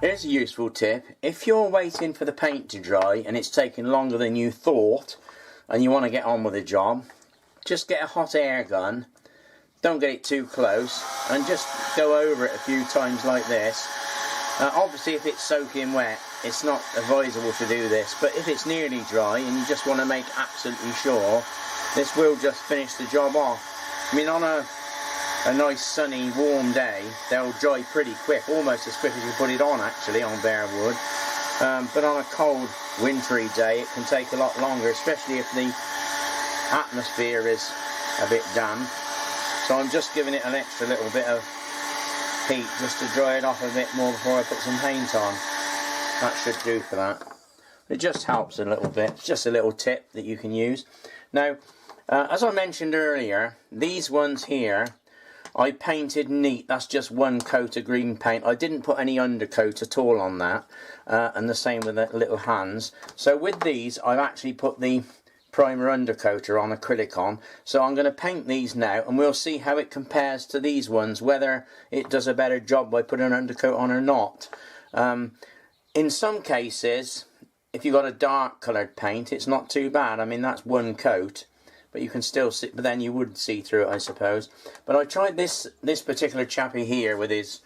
Here's a useful tip. If you're waiting for the paint to dry and it's taking longer than you thought and you want to get on with the job, just get a hot air gun, don't get it too close, and just go over it a few times like this. Obviously if it's soaking wet it's not advisable to do this, but if it's nearly dry and you just want to make absolutely sure, this will just finish the job off. I mean, on a nice sunny warm day they'll dry pretty quick, almost as quick as you put it on actually on bare wood, but on a cold wintry day it can take a lot longer, especially if the atmosphere is a bit damp. So I'm just giving it an extra little bit of heat just to dry it off a bit more before I put some paint on. That should do for that. It just helps a little bit. It's just a little tip that you can use. Now as I mentioned earlier, these ones here I painted neat. That's just one coat of green paint. I didn't put any undercoat at all on that, and the same with the little hands. So with these I've actually put the primer undercoater on, acrylic on. So I'm going to paint these now and we'll see how it compares to these ones, whether it does a better job by putting an undercoat on or not. In some cases, if you've got a dark coloured paint, it's not too bad. I mean, that's one coat, but you can still see, but then you would see through it, I suppose. But I tried this particular chappy here with his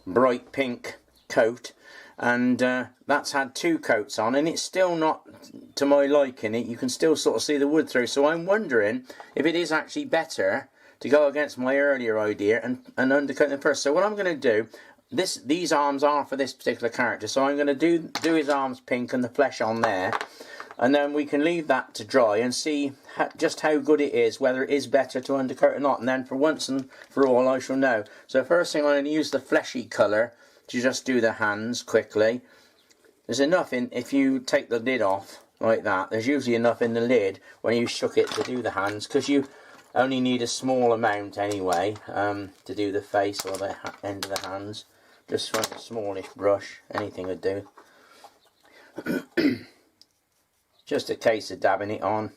bright pink coat, and that's had two coats on, and it's still not to my liking. You can still sort of see the wood through, so I'm wondering if it is actually better to go against my earlier idea and undercoat them first. So what I'm going to do, these arms are for this particular character, so I'm going to do his arms pink and the flesh on there, and then we can leave that to dry and see just how good it is, whether it is better to undercoat or not, and then for once and for all I shall know. So first thing, I'm going to use the fleshy colour to just do the hands quickly. There's enough in, if you take the lid off like that, there's usually enough in the lid when you shook it to do the hands, because you only need a small amount anyway to do the face or the end of the hands. Just from a smallish brush, anything would do. Just a case of dabbing it on.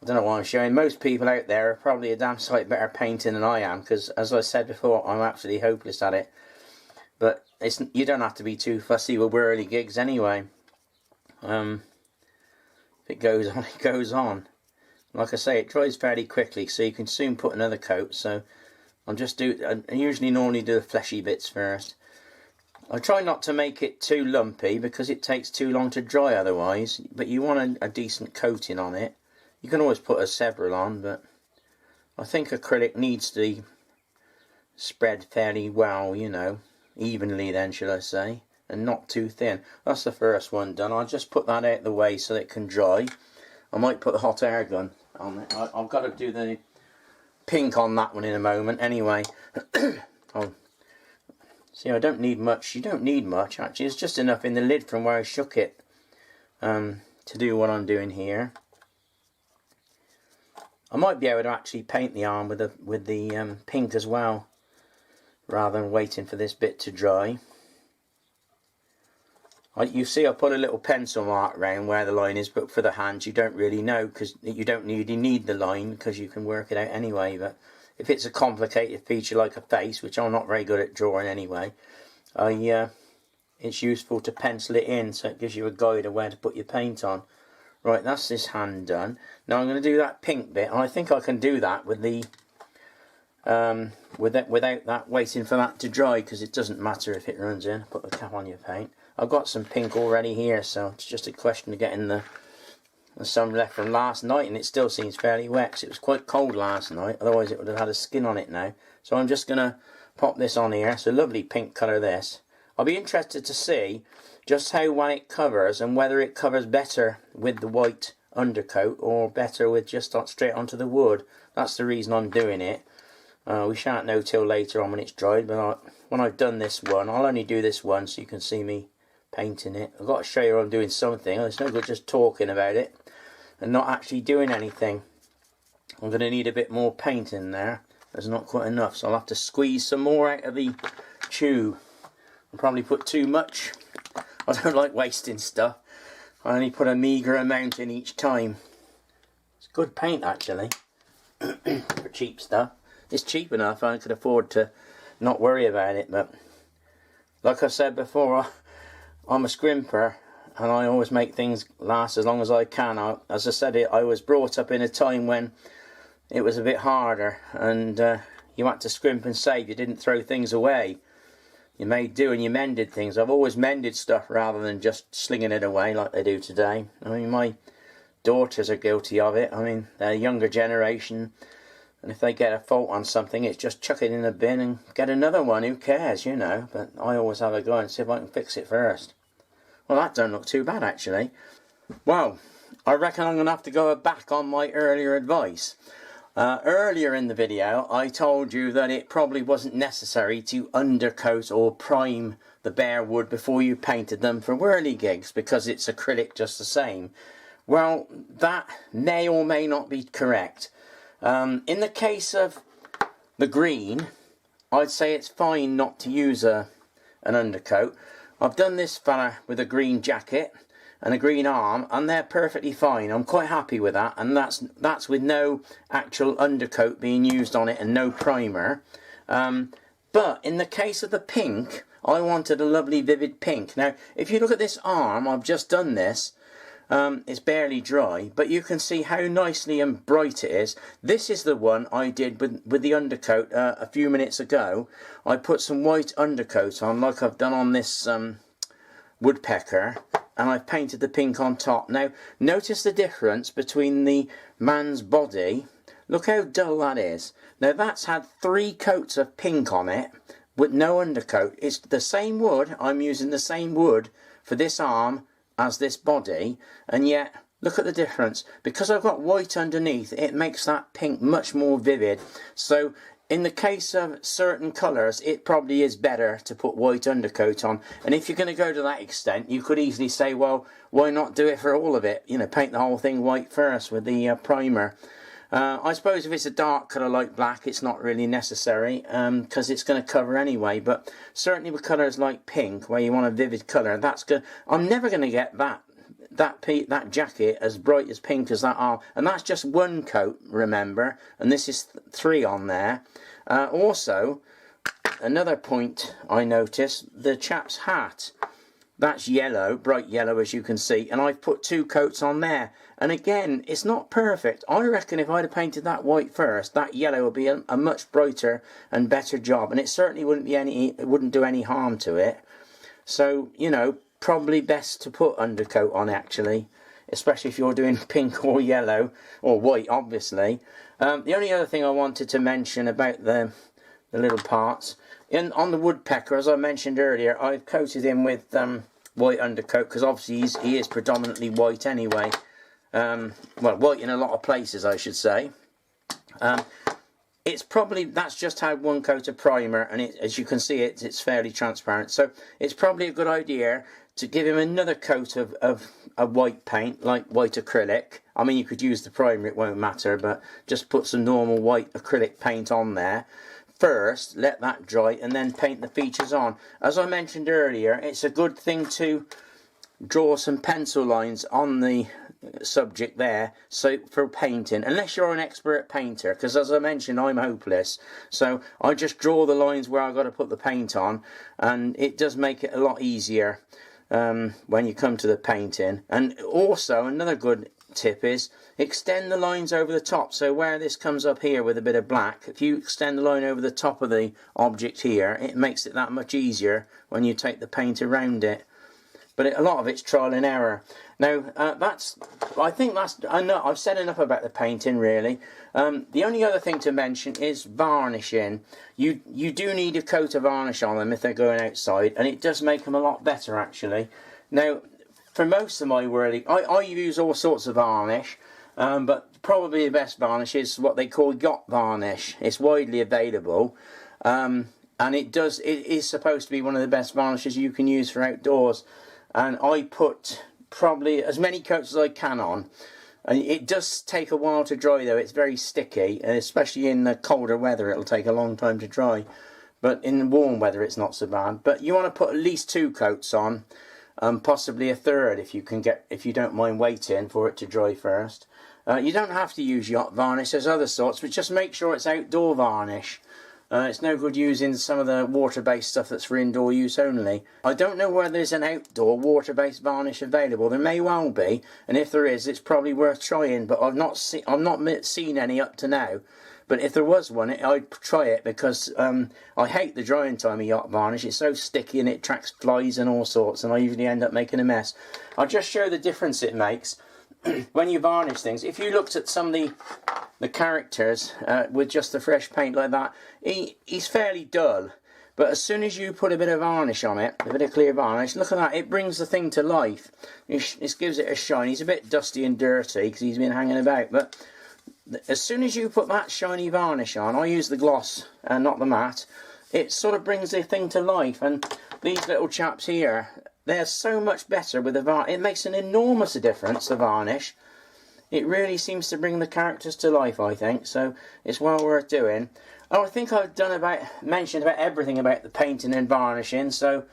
I don't know why I'm showing. Most people out there are probably a damn sight better painting than I am, because as I said before, I'm absolutely hopeless at it. But you don't have to be too fussy with whirligigs anyway. If it goes on, it goes on. Like I say, it dries fairly quickly, so you can soon put another coat. So I usually normally do the fleshy bits first. I try not to make it too lumpy because it takes too long to dry otherwise, but you want a decent coating on it. You can always put a several on, but I think acrylic needs to be spread fairly well, you know, evenly then, should I say, and not too thin. That's the first one done. I'll just put that out of the way so it can dry. I might put the hot air gun on it. I've got to do the pink on that one in a moment anyway. See, I don't need much. You don't need much actually. It's just enough in the lid from where I shook it to do what I'm doing here. I might be able to actually paint the arm with the pink as well, rather than waiting for this bit to dry. You see, I put a little pencil mark around where the line is, but for the hands you don't really know, because you don't really need the line because you can work it out anyway. But if it's a complicated feature like a face, which I'm not very good at drawing anyway, it's useful to pencil it in so it gives you a guide of where to put your paint on. Right, that's this hand done. Now I'm going to do that pink bit, and I think I can do that with the without that waiting for that to dry, because it doesn't matter if it runs in. Put the cap on your paint. I've got some pink already here, so it's just a question of getting the some left from last night, and it still seems fairly wet because it was quite cold last night, otherwise it would have had a skin on it now. So I'm just going to pop this on here. It's a lovely pink colour, this. I'll be interested to see just how well it covers, and whether it covers better with the white undercoat or better with just straight onto the wood. That's the reason I'm doing it. We shan't know till later on when it's dried, but when I've done this one, I'll only do this one so you can see me painting it. I've got to show you I'm doing something. It's no good just talking about it and not actually doing anything. I'm going to need a bit more paint in there. There's not quite enough, so I'll have to squeeze some more out of the tube. I'll probably put too much. I don't like wasting stuff. I only put a meagre amount in each time. It's good paint actually for cheap stuff. It's cheap enough I could afford to not worry about it, but like I said before, I'm a scrimper, and I always make things last as long as I can. As I said, I was brought up in a time when it was a bit harder, and you had to scrimp and save. You didn't throw things away. You made do and you mended things. I've always mended stuff rather than just slinging it away like they do today. I mean, my daughters are guilty of it. I mean, they're a younger generation, and if they get a fault on something, it's just chuck it in a bin and get another one. Who cares, you know? But I always have a go and see if I can fix it first. Well, that don't look too bad, actually. Well, I reckon I'm going to have to go back on my earlier advice. Earlier in the video, I told you that it probably wasn't necessary to undercoat or prime the bare wood before you painted them for whirligigs, because it's acrylic just the same. Well, that may or may not be correct. In the case of the green, I'd say it's fine not to use an undercoat. I've done this fella with a green jacket and a green arm, and they're perfectly fine. I'm quite happy with that, and that's with no actual undercoat being used on it and no primer. But in the case of the pink, I wanted a lovely vivid pink. Now, if you look at this arm, I've just done this. It's barely dry, but you can see how nicely and bright it is. This is the one I did with the undercoat a few minutes ago. I put some white undercoat on, like I've done on this woodpecker, and I've painted the pink on top. Now, notice the difference between the man's body. Look how dull that is. Now, that's had 3 coats of pink on it with no undercoat. It's the same wood. I'm using the same wood for this arm as this body, and yet look at the difference. Because I've got white underneath, it makes that pink much more vivid. So in the case of certain colours, it probably is better to put white undercoat on. And if you're going to go to that extent, you could easily say, well, why not do it for all of it? You know, paint the whole thing white first with the primer. I suppose if it's a dark colour like black, it's not really necessary, because it's going to cover anyway. But certainly with colours like pink, where you want a vivid colour, that's good. I'm never going to get that jacket as bright as pink as that arm, and that's just 1 coat, remember, and this is 3 on there. Also, another point I noticed, the chap's hat. That's yellow, bright yellow, as you can see, and I've put 2 coats on there. And again, it's not perfect. I reckon if I'd have painted that white first, that yellow would be a much brighter and better job, and it certainly wouldn't do any harm to it. So, you know, probably best to put undercoat on, actually, especially if you're doing pink or yellow, or white, obviously. The only other thing I wanted to mention about the little parts, on the woodpecker, as I mentioned earlier, I've coated him with white undercoat, because obviously he is predominantly white anyway. Well, white in a lot of places, I should say. That's just had 1 coat of primer, and as you can see, it's fairly transparent. So it's probably a good idea to give him another coat of white paint, like white acrylic. I mean, you could use the primer, it won't matter, but just put some normal white acrylic paint on there first, let that dry, and then paint the features on. As I mentioned earlier, it's a good thing to draw some pencil lines on the subject there, so for painting, unless you're an expert painter, because as I mentioned, I'm hopeless. So I just draw the lines where I've got to put the paint on, and it does make it a lot easier when you come to the painting. And also another good tip is extend the lines over the top. So where this comes up here with a bit of black, if you extend the line over the top of the object here, it makes it that much easier when you take the paint around it. But a lot of it's trial and error. Now, I think I've said enough about the painting, really. The only other thing to mention is varnishing. You do need a coat of varnish on them if they're going outside, and it does make them a lot better, actually. Now, for most of my I use all sorts of varnish, but probably the best varnish is what they call yacht varnish. It's widely available, and it is supposed to be one of the best varnishes you can use for outdoors. And I put probably as many coats as I can on. And it does take a while to dry, though. It's very sticky, and especially in the colder weather, it'll take a long time to dry. But in warm weather, it's not so bad. But you want to put at least 2 coats on, possibly a third if you don't mind waiting for it to dry first. You don't have to use yacht varnish. There's other sorts, but just make sure it's outdoor varnish. It's no good using some of the water-based stuff that's for indoor use only. I don't know whether there's an outdoor water-based varnish available. There may well be, and if there is, it's probably worth trying. But I've not seen any up to now. But if there was one, I'd try it, because I hate the drying time of yacht varnish. It's so sticky and it attracts flies and all sorts, and I usually end up making a mess. I'll just show the difference it makes when you varnish things. If you looked at some of the characters with just the fresh paint like that, he's fairly dull. But as soon as you put a bit of varnish on it, a bit of clear varnish, look at that, it brings the thing to life. It gives it a shine. He's a bit dusty and dirty because he's been hanging about, but as soon as you put that shiny varnish on, I use the gloss and not the matte, it sort of brings the thing to life. And these little chaps here, they're so much better with the varnish. It makes an enormous difference, the varnish. It really seems to bring the characters to life, I think, so it's well worth doing. Oh, I think I've mentioned about everything about the painting and varnishing, so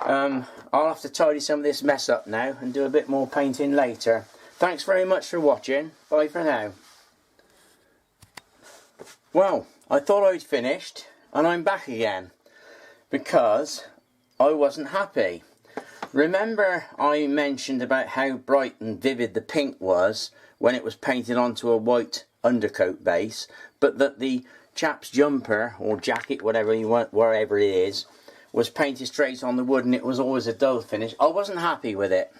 I'll have to tidy some of this mess up now and do a bit more painting later. Thanks very much for watching. Bye for now. Well, I thought I'd finished, and I'm back again, because I wasn't happy. Remember I mentioned about how bright and vivid the pink was when it was painted onto a white undercoat base, but that the chap's jumper or jacket, whatever you want, wherever it is, was painted straight on the wood and it was always a dull finish. I wasn't happy with it,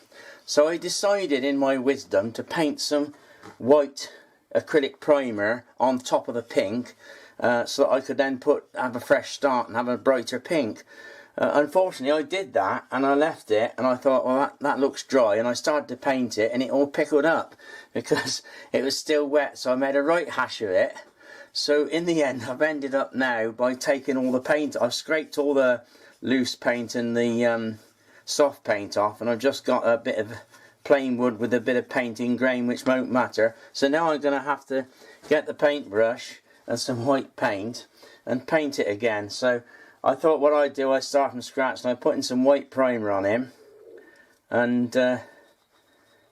so I decided in my wisdom to paint some white acrylic primer on top of the pink, so that I could then have a fresh start and have a brighter pink. Unfortunately I did that and I left it, and I thought, well, that looks dry, and I started to paint it and it all pickled up because it was still wet, so I made a right hash of it. So in the end I've ended up now by taking all the paint. I've scraped all the loose paint and the soft paint off, and I've just got a bit of plain wood with a bit of paint in grain, which won't matter. So now I'm going to have to get the paintbrush and some white paint and paint it again. So I thought what I'd do, I start from scratch and I put in some white primer on him, and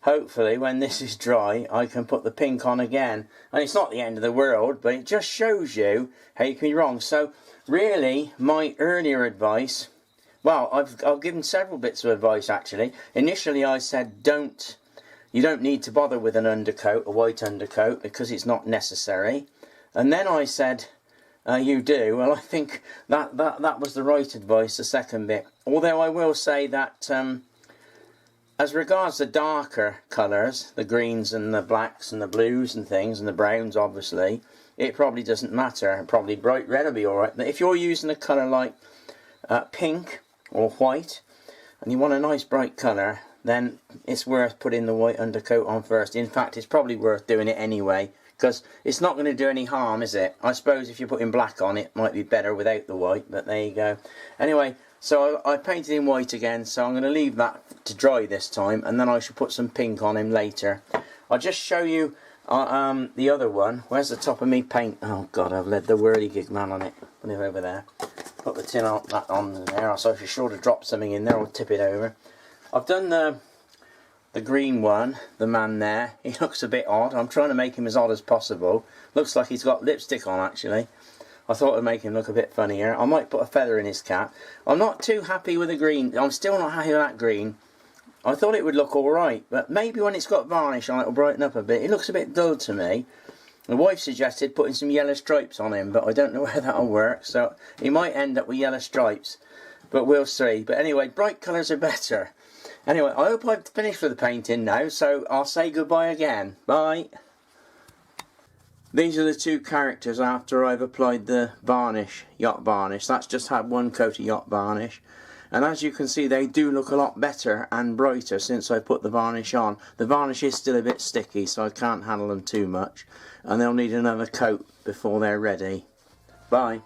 hopefully when this is dry I can put the pink on again. And it's not the end of the world, but it just shows you how you can be wrong. So really my earlier advice, well, I've given several bits of advice actually. Initially I said you don't need to bother with an undercoat, a white undercoat, because it's not necessary. And then I said you do. Well, I think that was the right advice, the second bit. Although I will say that as regards the darker colours, the greens and the blacks and the blues and things, and the browns obviously, it probably doesn't matter. Probably bright red will be alright. But if you're using a colour like pink or white, and you want a nice bright colour, then it's worth putting the white undercoat on first. In fact, it's probably worth doing it anyway, because it's not going to do any harm, is it? I suppose if you're putting black on, it might be better without the white, but there you go. Anyway, so I painted in white again, so I'm going to leave that to dry this time, and then I shall put some pink on him later. I'll just show you the other one. Where's the top of me paint? Oh God, I've led the whirligig man on it. Put it over there. Put the tin on that on there, so if you're sure to drop something in there, I'll tip it over. I've done the green one, the man there. He looks a bit odd. I'm trying to make him as odd as possible. Looks like he's got lipstick on actually. I thought it would make him look a bit funnier. I might put a feather in his cap. I'm not too happy with the green. I'm still not happy with that green. I thought it would look alright, but maybe when it's got varnish on it will brighten up a bit. It looks a bit dull to me. My wife suggested putting some yellow stripes on him, but I don't know whether that'll work, so he might end up with yellow stripes, but we'll see. But anyway, bright colours are better. Anyway, I hope I've finished with the painting now, so I'll say goodbye again. Bye. These are the two characters after I've applied the varnish, yacht varnish. That's just had one coat of yacht varnish. And as you can see, they do look a lot better and brighter since I put the varnish on. The varnish is still a bit sticky, so I can't handle them too much. And they'll need another coat before they're ready. Bye.